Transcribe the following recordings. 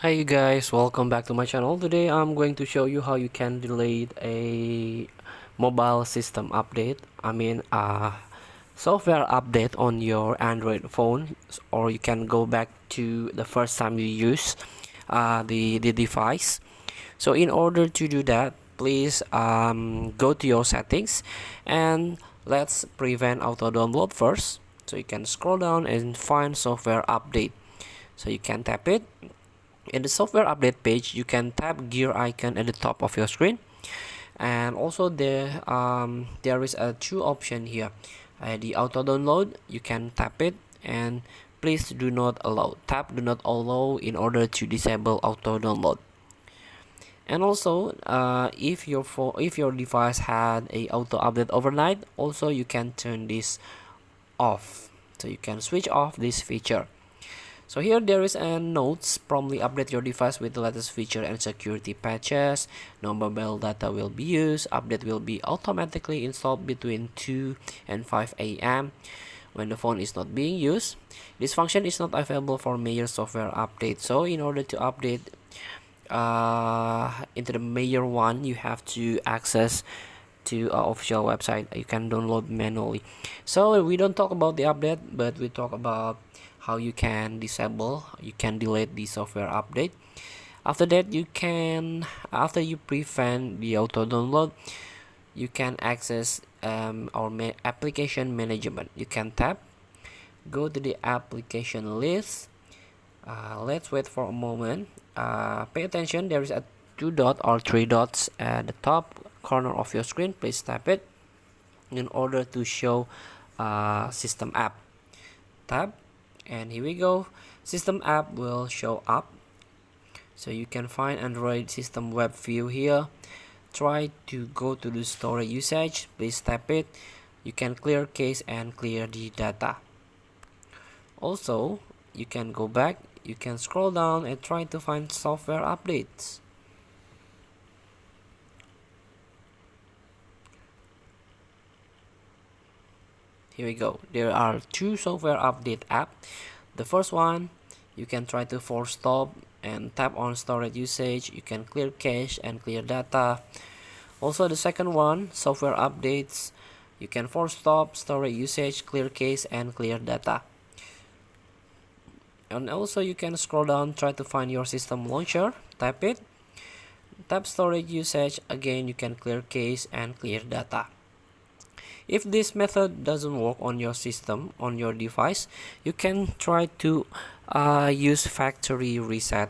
Hi you guys, welcome back to my channel. Today I'm going to show you how you can delete a mobile system update. Software update on your Android phone, or you can go back to the first time you use the device. So in order to do that, please go to your settings and let's prevent auto download first. So you can scroll down and find software update. So you can tap it. In the software update page, you can tap gear icon at the top of your screen, and also there is a two option here. The auto download, you can tap it, and please do not allow. Tap do not allow in order to disable auto download. And also, if your device had a auto update overnight, also you can turn this off. So you can switch off this feature. So here there is a notes: promptly update your device with the latest feature and security patches. No mobile data will be used. Update will be automatically installed between 2 and 5 a.m. when the phone is not being used. This function is not available for major software updates. So in order to update into the major one, you have to access to our official website. You can download manually. So we don't talk about the update, but we talk about how you can delete the software update. After that, after you prevent the auto download, you can access our application management. You can go to the application list. Let's wait for a moment. Pay attention, there is a three dots at the top corner of your screen. Please tap it in order to show system app. Tap, and here we go. System app will show up. So you can find Android system web view here. Try to go to the storage usage. Please tap it. You can clear cache and clear the data. Also, you can go back. You can scroll down and try to find software updates. Here we go. There are two software update app. The first one, you can try to force stop and tap on storage usage. You can clear cache and clear data. Also the second one, software updates, you can force stop storage usage, clear cache and clear data. And also you can scroll down, try to find your system launcher, tap it, tap storage usage. Again, you can clear cache and clear data. If this method doesn't work on your system, on your device, you can try to use factory reset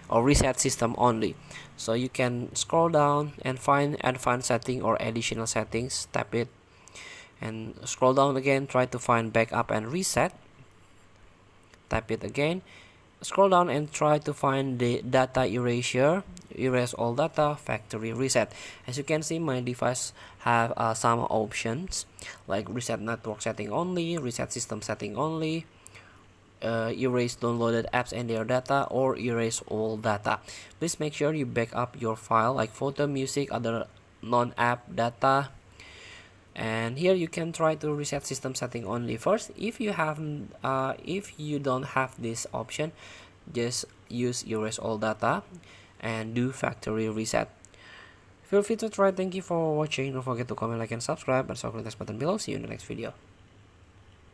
or reset system only. So you can scroll down and find advanced setting or additional settings, tap it, and scroll down again, try to find backup and reset, tap it again, scroll down and try to find the data erasure, erase all data, factory reset. As you can see, my device have some options like reset network setting only, reset system setting only, erase downloaded apps and their data, or erase all data. Please make sure you back up your file like photo, music, other non-app data. And here you can try to reset system setting only first. If you don't have this option, just use erase all data and do factory reset. Feel free to try. Thank you for watching. Don't forget to comment, like, and subscribe, and click the button below. See you in the next video.